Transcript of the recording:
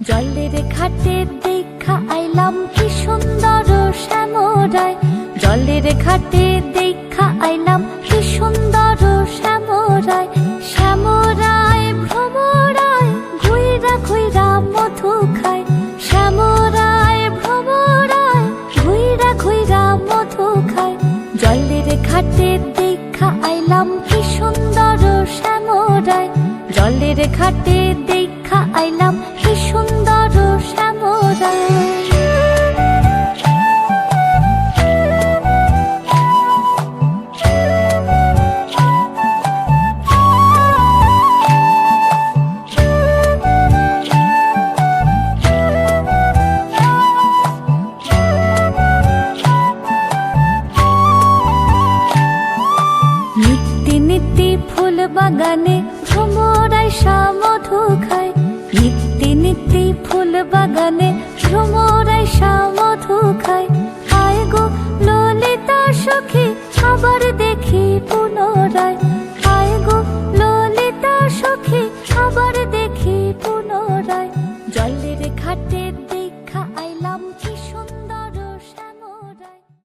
জলের ঘাটে দেখা আইলাম কি সুন্দর শ্যামরায়। জলের ঘাটে দেখা আইলাম কি সুন্দর শ্যামরায়। শ্যামরায় ভ্রমরায় ঘুইরা ঘুইরা মধু খায়। শ্যামরায় ভ্রমরায় ঘুইরা ঘুইরা মধু খায়। জলের ঘাটে দেখা আইলাম কি সুন্দর শ্যামরায়। জলের ঘাটে দেখা আইলাম কি সুন্দর শ্যামরায়। নিত্যি নিত্যি ফুল বাগানে ভ্রমরায় মধু খায়। নিত্যি নিত্যি ফুল বাগানে ভ্রমর